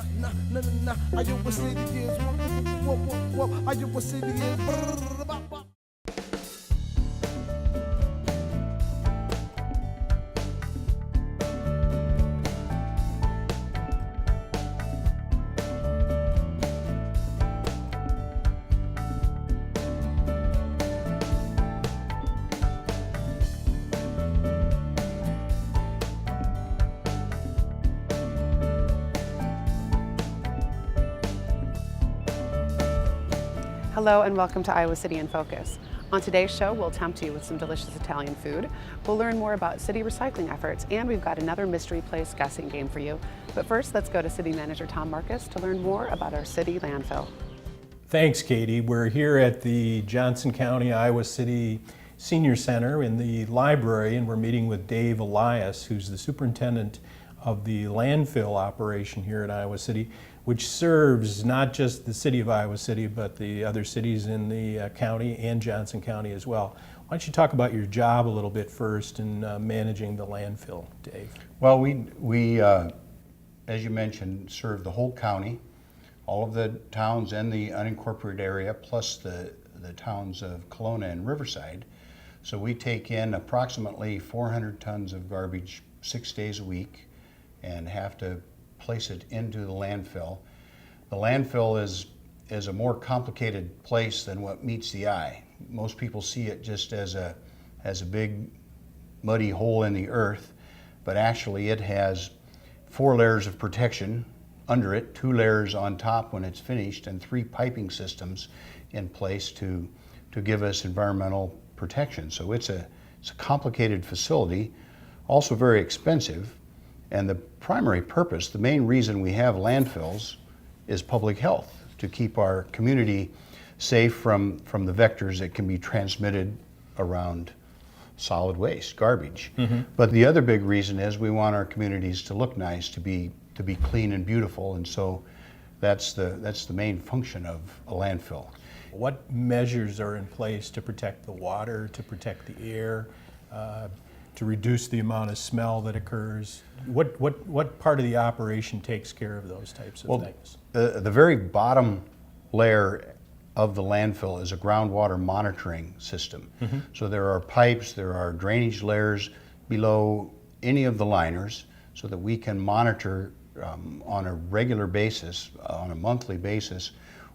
Iowa City is Iowa City is. Hello and welcome to Iowa City in Focus. On today's show, we'll tempt you with some delicious Italian food. We'll learn more about city recycling efforts, and we've got another mystery place guessing game for you. But first, let's go to City Manager Tom Markus to learn more about our city landfill. Thanks, Katie. We're here at the Johnson County, Iowa City Senior Center in the library, and we're meeting with Dave Elias, who's the superintendent of the landfill operation here at Iowa City, which serves not just the city of Iowa City, but the other cities in the county and Johnson County as well. Why don't you talk about your job a little bit first in managing the landfill, Dave? Well, we as you mentioned, serve the whole county, all of the towns and the unincorporated area, plus the towns of Kelowna and Riverside. So we take in approximately 400 tons of garbage 6 days a week and have to place it into the landfill. The landfill is a more complicated place than what meets the eye. Most people see it just as a big muddy hole in the earth, but actually it has 4 layers of protection under it, 2 layers on top when it's finished, and 3 piping systems in place to give us environmental protection. So it's a complicated facility, also very expensive. And the primary purpose, the main reason we have landfills, is public health, to keep our community safe from the vectors that can be transmitted around solid waste, garbage. Mm-hmm. But the other big reason is we want our communities to look nice, to be clean and beautiful, and so that's the main function of a landfill. What measures are in place to protect the water, to protect the air, to reduce the amount of smell that occurs? What part of the operation takes care of those types of things? The very bottom layer of the landfill is a groundwater monitoring system. Mm-hmm. So there are pipes, there are drainage layers below any of the liners so that we can monitor on a regular basis, on a monthly basis,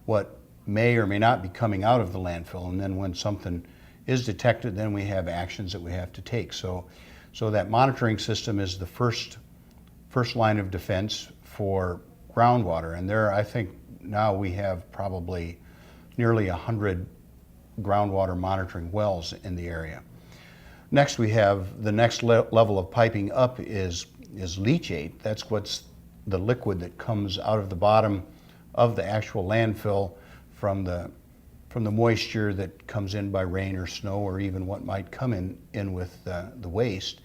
what may or may not be coming out of the landfill. And then when something is detected, then we have actions that we have to take. So that monitoring system is the first line of defense for groundwater. And there, I think now we have probably nearly 100 groundwater monitoring wells in the area. Next, we have the next level of piping up is leachate. That's what's the liquid that comes out of the bottom of the actual landfill from the moisture that comes in by rain or snow, or even what might come in with the waste.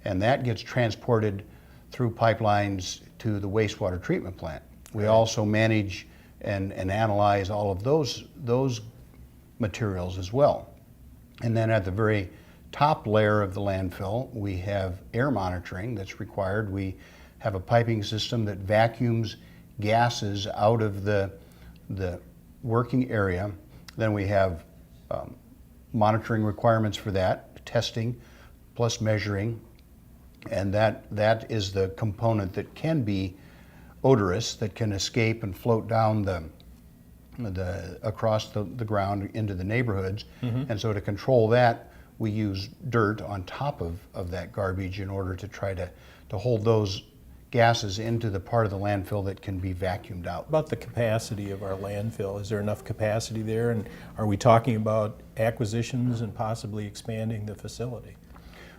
And that gets transported through pipelines to the wastewater treatment plant. We also manage and analyze all of those materials as well. And then at the very top layer of the landfill, we have air monitoring that's required. We have a piping system that vacuums gases out of the working area. Then we have monitoring requirements for that, testing plus measuring, and that is the component that can be odorous, that can escape and float down across the ground into the neighborhoods. Mm-hmm. And so to control that, we use dirt on top of that garbage in order to try to hold those gases into the part of the landfill that can be vacuumed out. About the capacity of our landfill, is there enough capacity there, and are we talking about acquisitions and possibly expanding the facility?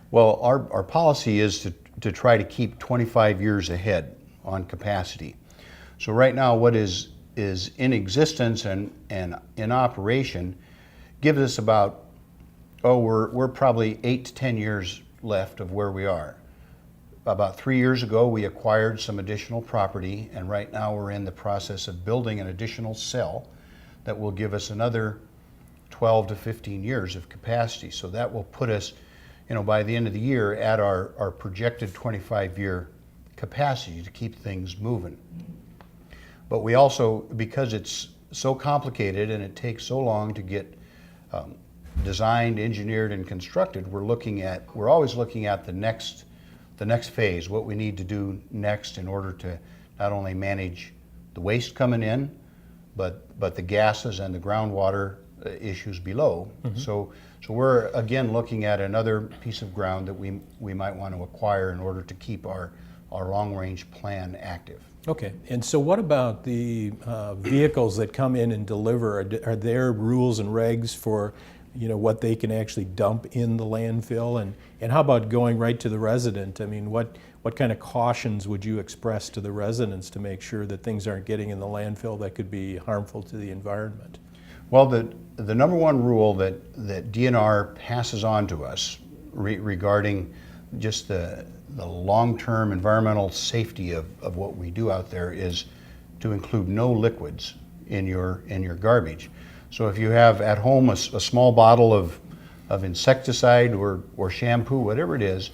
Well, our policy is to try to keep 25 years ahead on capacity. So right now what is in existence and in operation gives us about, we're probably 8 to 10 years left of where we are. About 3 years ago, we acquired some additional property, and right now we're in the process of building an additional cell that will give us another 12 to 15 years of capacity. So that will put us, by the end of the year at our projected 25-year capacity to keep things moving. But we also, because it's so complicated and it takes so long to get designed, engineered, and constructed, we're always looking at the next phase, what we need to do next in order to not only manage the waste coming in, but the gases and the groundwater issues below. So we're again looking at another piece of ground that we might want to acquire in order to keep our long-range plan active. Okay, and so what about the vehicles that come in and deliver? Are there rules and regs for, what they can actually dump in the landfill? And how about going right to the resident? I mean, what kind of cautions would you express to the residents to make sure that things aren't getting in the landfill that could be harmful to the environment? Well, the number one rule that DNR passes on to us regarding just the long-term environmental safety of what we do out there is to include no liquids in your garbage. So if you have at home a small bottle of insecticide or shampoo, whatever it is,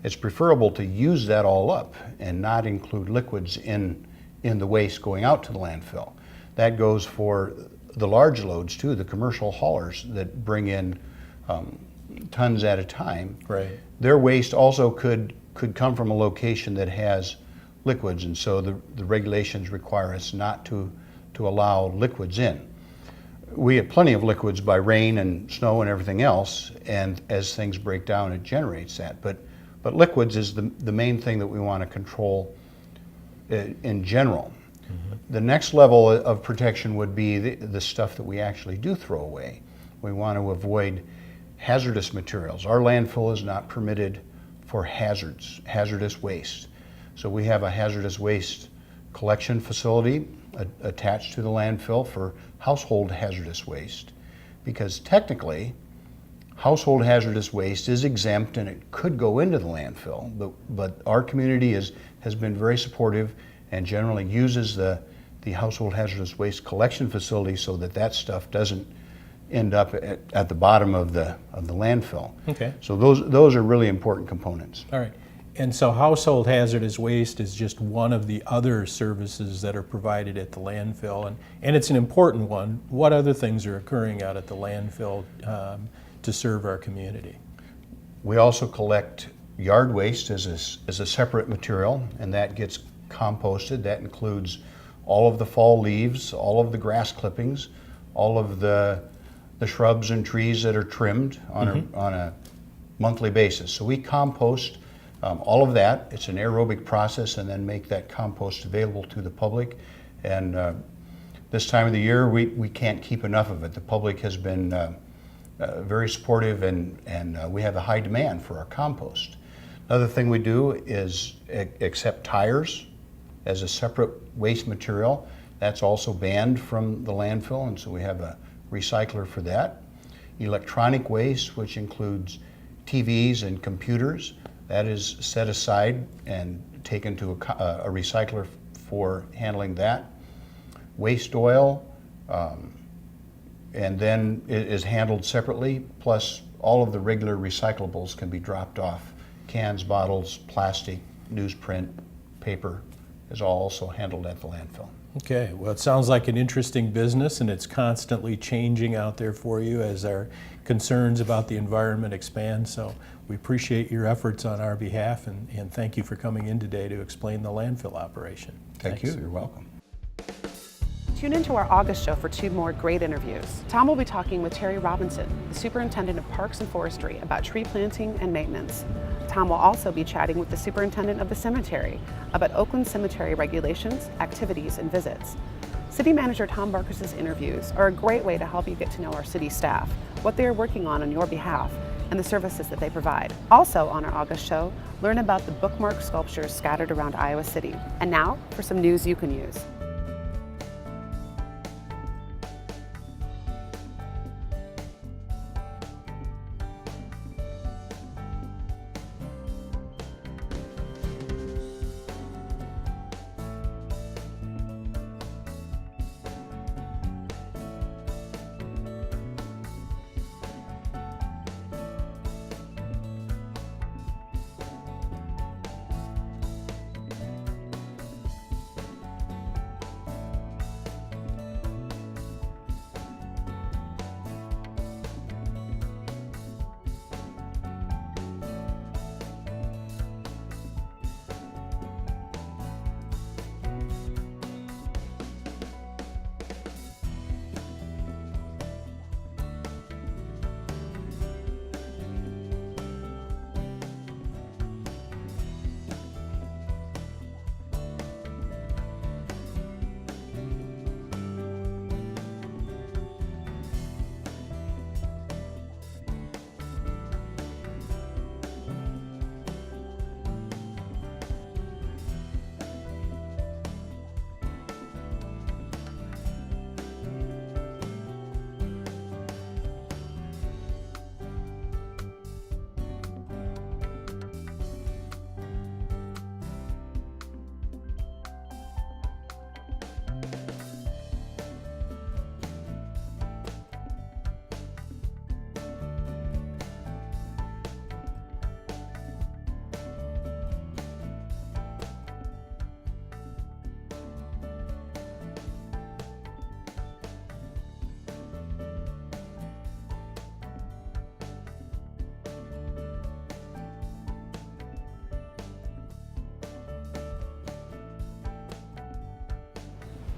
it's preferable to use that all up and not include liquids in the waste going out to the landfill. That goes for the large loads too, the commercial haulers that bring in tons at a time. Right. Their waste also could come from a location that has liquids, and so the regulations require us not to allow liquids in. We get plenty of liquids by rain and snow and everything else, and as things break down, it generates that. But liquids is the main thing that we want to control in general. The next level of protection would be the stuff that we actually do throw away. We want to avoid hazardous materials. Our landfill is not permitted for hazardous waste. So we have a hazardous waste collection facility attached to the landfill for household hazardous waste, because technically household hazardous waste is exempt and it could go into the landfill, but our community has been very supportive and generally uses the household hazardous waste collection facility so that stuff doesn't end up at the bottom of the landfill. Okay. So those are really important components. All right. And so household hazardous waste is just one of the other services that are provided at the landfill, and it's an important one. What other things are occurring out at the landfill to serve our community? We also collect yard waste as a separate material, and that gets composted. That includes all of the fall leaves, all of the grass clippings, all of the shrubs and trees that are trimmed on a monthly basis. So we compost all of that. It's an aerobic process, and then make that compost available to the public. And this time of the year, we can't keep enough of it. The public has been very supportive, and we have a high demand for our compost. Another thing we do is accept tires as a separate waste material. That's also banned from the landfill, and so we have a recycler for that. Electronic waste, which includes TVs and computers, that is set aside and taken to a recycler for handling that. Waste oil, and then it is handled separately, plus all of the regular recyclables can be dropped off. Cans, bottles, plastic, newsprint, paper is all also handled at the landfill. Okay, well, it sounds like an interesting business, and it's constantly changing out there for you as our concerns about the environment expand. So we appreciate your efforts on our behalf, and thank you for coming in today to explain the landfill operation. Thank Thanks. you. You're welcome. Tune into our August show for 2 more great interviews. Tom will be talking with Terry Robinson, the Superintendent of Parks and Forestry, about tree planting and maintenance. Tom will also be chatting with the Superintendent of the Cemetery about Oakland Cemetery regulations, activities, and visits. City Manager Tom Markus's interviews are a great way to help you get to know our city staff, what they are working on your behalf, and the services that they provide. Also on our August show, learn about the bookmark sculptures scattered around Iowa City. And now for some news you can use.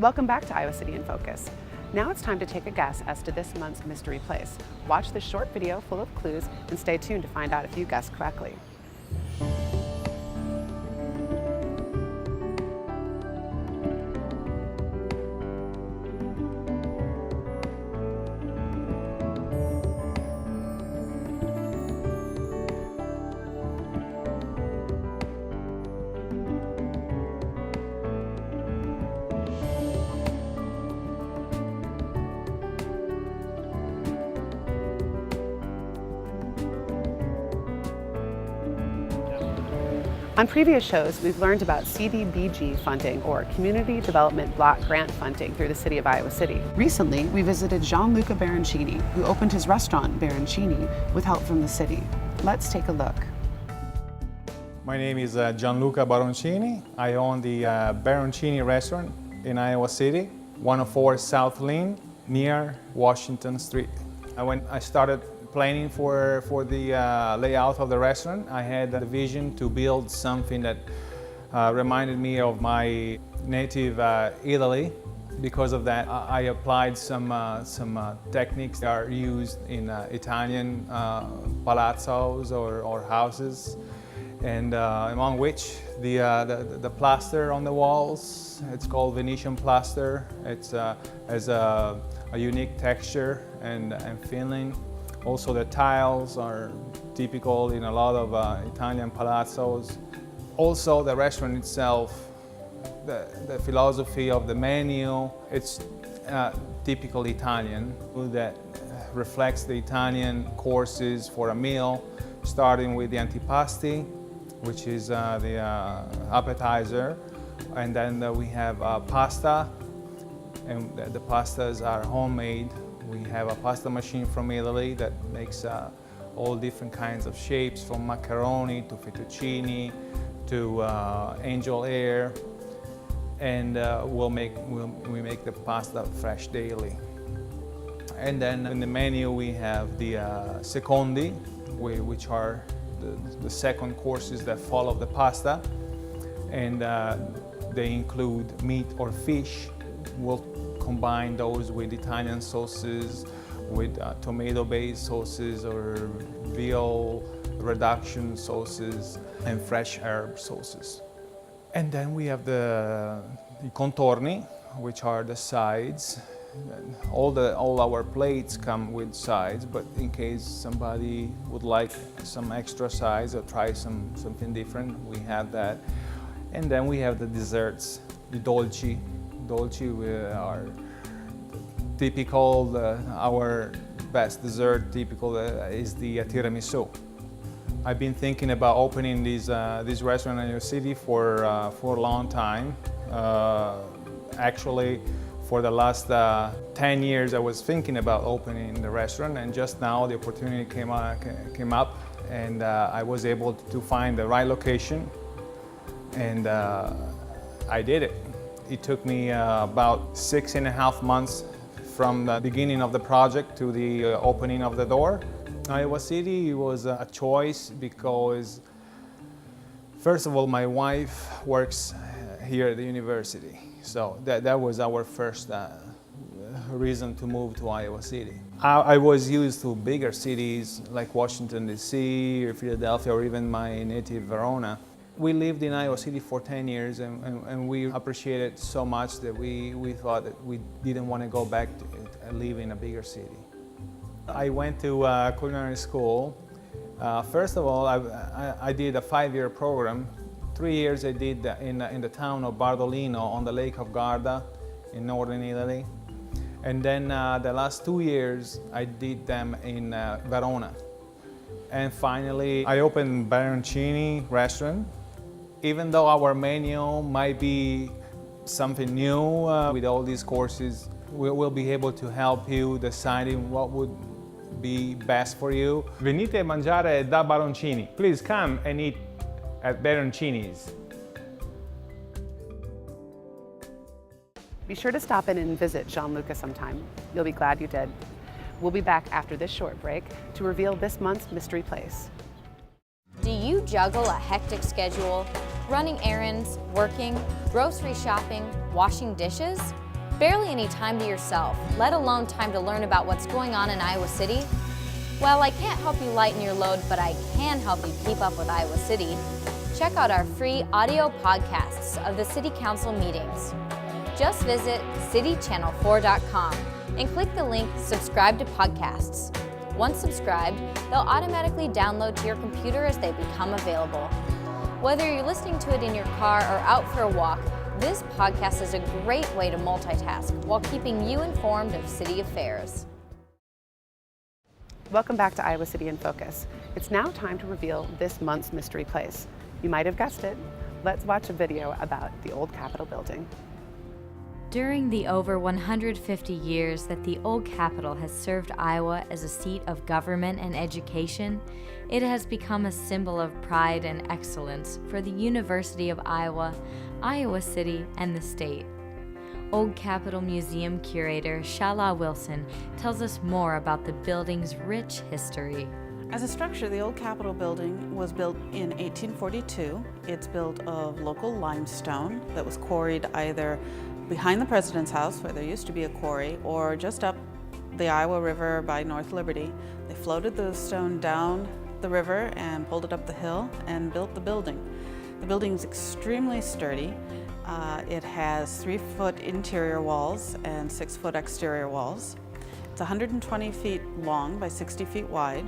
Welcome back to Iowa City in Focus. Now it's time to take a guess as to this month's mystery place. Watch this short video full of clues and stay tuned to find out if you guessed correctly. On previous shows, we've learned about CDBG funding, or Community Development Block Grant funding, through the City of Iowa City. Recently, we visited Gianluca Baroncini, who opened his restaurant, Baroncini, with help from the city. Let's take a look. My name is Gianluca Baroncini. I own the Baroncini restaurant in Iowa City, 104 South Lynn, near Washington Street. When I started planning for the layout of the restaurant, I had the vision to build something that reminded me of my native Italy. Because of that, I applied some techniques that are used in Italian palazzos or houses, and among which the plaster on the walls, it's called Venetian plaster. It has a unique texture and feeling. Also, the tiles are typical in a lot of Italian palazzos. Also, the restaurant itself, the philosophy of the menu, it's typical Italian that reflects the Italian courses for a meal, starting with the antipasti, which is the appetizer, and then we have pasta, and the pastas are homemade. We have a pasta machine from Italy that makes all different kinds of shapes, from macaroni to fettuccine to angel hair, and we make the pasta fresh daily. And then in the menu we have the secondi, which are the second courses that follow the pasta, and they include meat or fish. We'll combine those with Italian sauces, with tomato-based sauces or veal reduction sauces, and fresh herb sauces. And then we have the contorni, which are the sides. All our plates come with sides, but in case somebody would like some extra sides or try something different, we have that. And then we have the desserts, the dolci. Dolci are typical. Our best dessert typical is the tiramisu. I've been thinking about opening this restaurant in your city for a long time. Actually, for the last 10 years, I was thinking about opening the restaurant, and just now the opportunity came up, and I was able to find the right location, and I did it. It took me about 6.5 months from the beginning of the project to the opening of the door. Iowa City was a choice because, first of all, my wife works here at the university. So that was our first reason to move to Iowa City. I was used to bigger cities like Washington, D.C., or Philadelphia, or even my native Verona. We lived in Iowa City for 10 years, and we appreciated it so much that we thought that we didn't want to go back to live in a bigger city. I went to culinary school. First of all, I did a 5-year program. 3 years I did in the town of Bardolino on the Lake of Garda in northern Italy. And then the last 2 years I did them in Verona. And finally I opened Baroncini restaurant. Even though our menu might be something new with all these courses, we'll be able to help you deciding what would be best for you. Venite a mangiare da Baroncini. Please come and eat at Baroncini's. Be sure to stop in and visit Gianluca sometime. You'll be glad you did. We'll be back after this short break to reveal this month's mystery place. Do you juggle a hectic schedule, running errands, working, grocery shopping, washing dishes? Barely any time to yourself, let alone time to learn about what's going on in Iowa City? Well, I can't help you lighten your load, but I can help you keep up with Iowa City. Check out our free audio podcasts of the City Council meetings. Just visit citychannel4.com and click the link Subscribe to Podcasts. Once subscribed, they'll automatically download to your computer as they become available. Whether you're listening to it in your car or out for a walk, this podcast is a great way to multitask while keeping you informed of city affairs. Welcome back to Iowa City in Focus. It's now time to reveal this month's mystery place. You might have guessed it. Let's watch a video about the old Capitol building. During the over 150 years that the old Capitol has served Iowa as a seat of government and education, it has become a symbol of pride and excellence for the University of Iowa, Iowa City, and the state. Old Capitol Museum curator Shala Wilson tells us more about the building's rich history. As a structure, the old Capitol building was built in 1842. It's built of local limestone that was quarried either behind the President's house, where there used to be a quarry, or just up the Iowa River by North Liberty. They floated the stone down the river and pulled it up the hill and built the building. The building is extremely sturdy. It has 3-foot interior walls and 6-foot exterior walls. It's 120 feet long by 60 feet wide.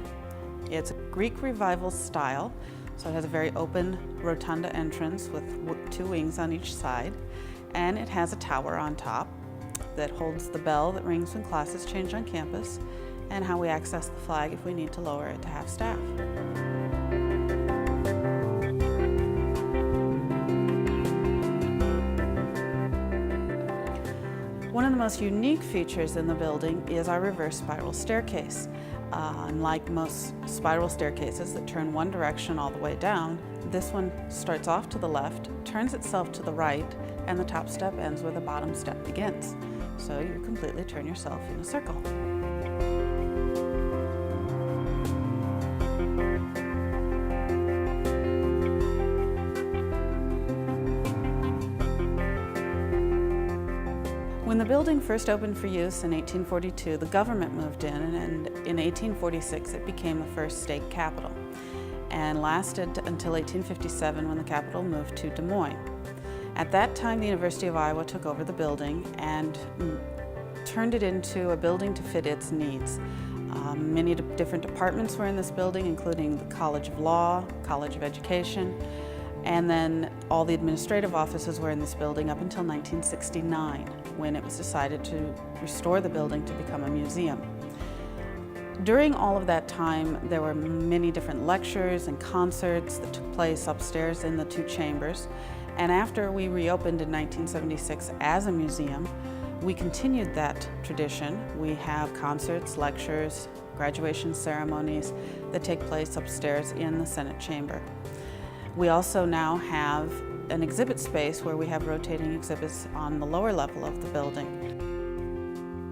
It's Greek Revival style, so it has a very open rotunda entrance with 2 wings on each side. And it has a tower on top that holds the bell that rings when classes change on campus and how we access the flag if we need to lower it to half staff. One of the most unique features in the building is our reverse spiral staircase. Unlike most spiral staircases that turn one direction all the way down, this one starts off to the left, turns itself to the right, and the top step ends where the bottom step begins. So you completely turn yourself in a circle. When the building first opened for use in 1842, the government moved in, and in 1846 it became the first state capitol and lasted until 1857 when the capital moved to Des Moines. At that time, the University of Iowa took over the building and turned it into a building to fit its needs. Many different departments were in this building, including the College of Law, College of Education, and then all the administrative offices were in this building up until 1969, when it was decided to restore the building to become a museum. During all of that time, there were many different lectures and concerts that took place upstairs in the 2 chambers. And after we reopened in 1976 as a museum, we continued that tradition. We have concerts, lectures, graduation ceremonies that take place upstairs in the Senate chamber. We also now have an exhibit space where we have rotating exhibits on the lower level of the building.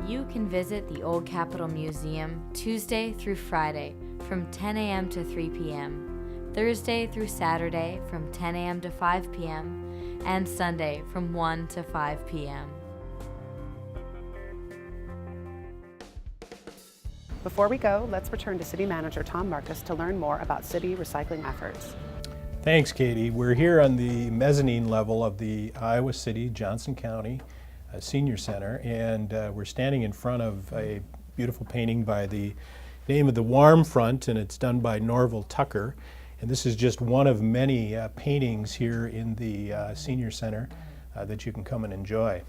You can visit the Old Capitol Museum Tuesday through Friday from 10 a.m. to 3 p.m., Thursday through Saturday from 10 a.m. to 5 p.m., and Sunday from 1 to 5 p.m. Before we go, let's return to City Manager Tom Markus to learn more about city recycling efforts. Thanks, Katie. We're here on the mezzanine level of the Iowa City, Johnson County Senior Center, and we're standing in front of a beautiful painting by the name of the Warm Front, and it's done by Norval Tucker. And this is just one of many paintings here in the Senior Center that you can come and enjoy.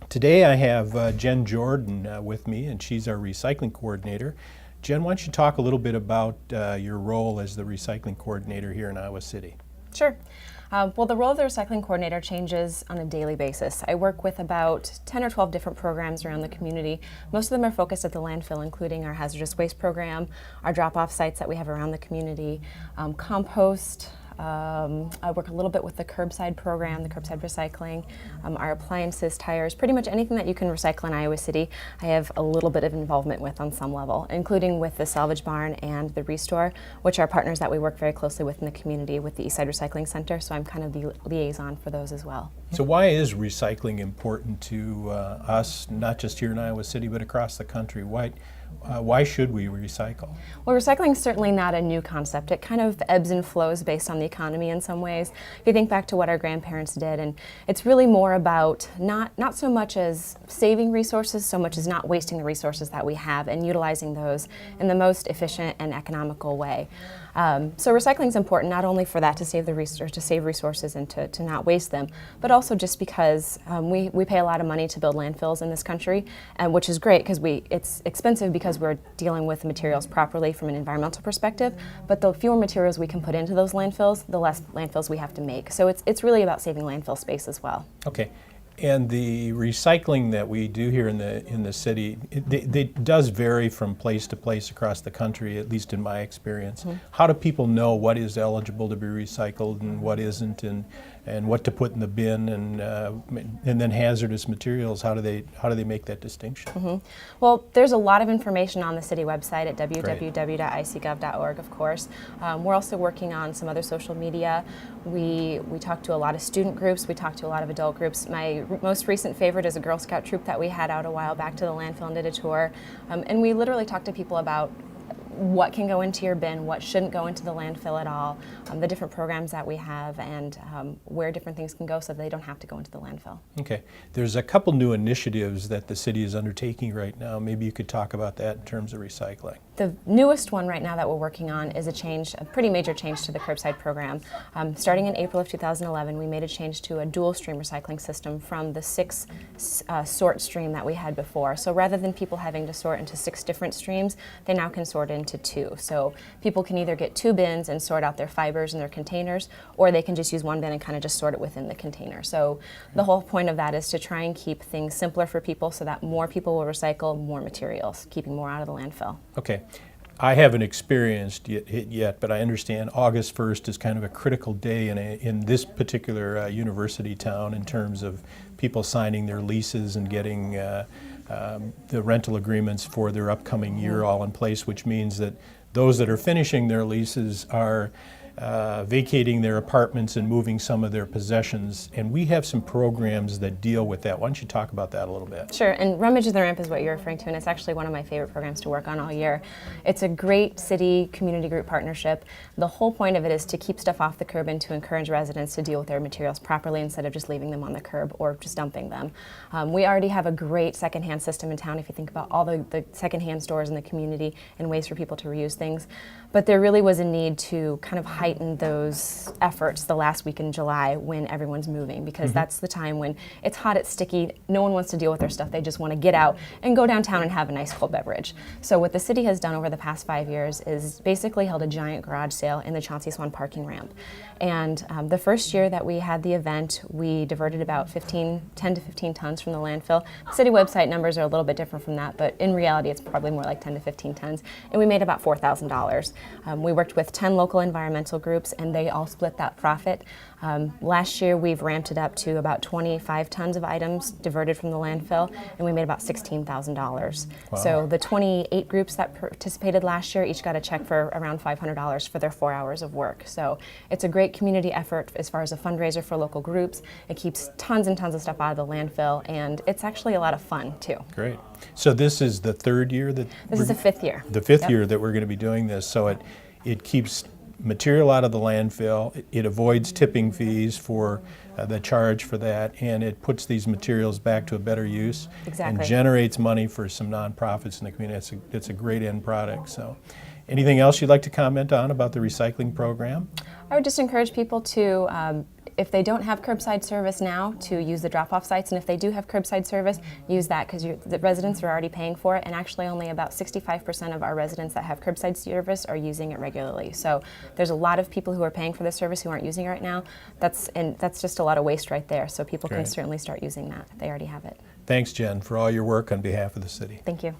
Today I have Jen Jordan with me, and she's our recycling coordinator. Jen, why don't you talk a little bit about your role as the recycling coordinator here in Iowa City? Sure. Well, the role of the recycling coordinator changes on a daily basis. I work with about 10 or 12 different programs around the community. Most of them are focused at the landfill, including our hazardous waste program, our drop-off sites that we have around the community, compost. I work a little bit with the curbside program, the curbside recycling, our appliances, tires, pretty much anything that you can recycle in Iowa City, I have a little bit of involvement with on some level, including with the Salvage Barn and the Restore, which are partners that we work very closely with in the community with the Eastside Recycling Center, so I'm kind of the liaison for those as well. So why is recycling important to us, not just here in Iowa City, but across the country? Why should we recycle? Well, recycling is certainly not a new concept. It kind of ebbs and flows based on the economy in some ways. If you think back to what our grandparents did, and it's really more about not so much as saving resources, so much as not wasting the resources that we have and utilizing those in the most efficient and economical way. So recycling is important not only for that, to save resources and to not waste them, but also just because we pay a lot of money to build landfills in this country, which is great because it's expensive because we're dealing with materials properly from an environmental perspective. But the fewer materials we can put into those landfills, the less landfills we have to make. So it's really about saving landfill space as well. Okay. And the recycling that we do here in the city, it does vary from place to place across the country, at least in my experience. Mm-hmm. How do people know what is eligible to be recycled and what isn't, and what to put in the bin, and then hazardous materials? How do they make that distinction? Mm-hmm. Well, there's a lot of information on the city website at www.icgov.org, of course. We're also working on some other social media. We talk to a lot of student groups. We talk to a lot of adult groups. My most recent favorite is a Girl Scout troop that we had out a while back to the landfill and did a tour. And we literally talk to people about what can go into your bin, what shouldn't go into the landfill at all, the different programs that we have, and where different things can go so they don't have to go into the landfill. Okay. There's a couple new initiatives that the city is undertaking right now. Maybe you could talk about that in terms of recycling. The newest one right now that we're working on is a pretty major change to the curbside program. Starting in April of 2011, we made a change to a dual stream recycling system from the 6 sort stream that we had before. So rather than people having to sort into 6 different streams, they now can sort into 2. So people can either get 2 bins and sort out their fibers and their containers, or they can just use 1 bin and kind of just sort it within the container. So the whole point of that is to try and keep things simpler for people so that more people will recycle more materials, keeping more out of the landfill. Okay. I haven't experienced it yet, but I understand August 1st is kind of a critical day in this particular university town in terms of people signing their leases and getting the rental agreements for their upcoming year all in place, which means that those that are finishing their leases are vacating their apartments and moving some of their possessions. And we have some programs that deal with that. Why don't you talk about that a little bit? Sure, and Rummage the Ramp is what you're referring to, and it's actually one of my favorite programs to work on all year. It's a great city community group partnership. The whole point of it is to keep stuff off the curb and to encourage residents to deal with their materials properly instead of just leaving them on the curb or just dumping them. We already have a great secondhand system in town if you think about all the secondhand stores in the community and ways for people to reuse things. But there really was a need to kind of heighten those efforts the last week in July when everyone's moving, because that's the time when it's hot, it's sticky, no one wants to deal with their stuff, they just want to get out and go downtown and have a nice cold beverage. So what the city has done over the past 5 years is basically held a giant garage sale in the Chauncey Swan parking ramp. And the first year that we had the event, we diverted about 10 to 15 tons from the landfill. The city website numbers are a little bit different from that, but in reality it's probably more like 10 to 15 tons. And we made about $4,000. We worked with 10 local environmental groups and they all split that profit. Last year we've ramped it up to about 25 tons of items diverted from the landfill, and we made about $16,000. Wow. So the 28 groups that participated last year each got a check for around $500 for their 4 hours of work. So it's a great community effort as far as a fundraiser for local groups. It keeps tons and tons of stuff out of the landfill, and it's actually a lot of fun too. Great. So this is the 3rd year that this is the 5th year. The 5th year that we're going to be doing this. So it keeps material out of the landfill, it avoids tipping fees for the charge for that, and it puts these materials back to a better use. Exactly. And generates money for some nonprofits in the community. It's a great end product. So, anything else you'd like to comment on about the recycling program? I would just encourage people to, if they don't have curbside service now, to use the drop-off sites, and if they do have curbside service, use that because the residents are already paying for it, and actually only about 65% of our residents that have curbside service are using it regularly. So there's a lot of people who are paying for this service who aren't using it right now. That's just a lot of waste right there, so people can certainly start using that if they already have it. Thanks, Jen, for all your work on behalf of the city. Thank you.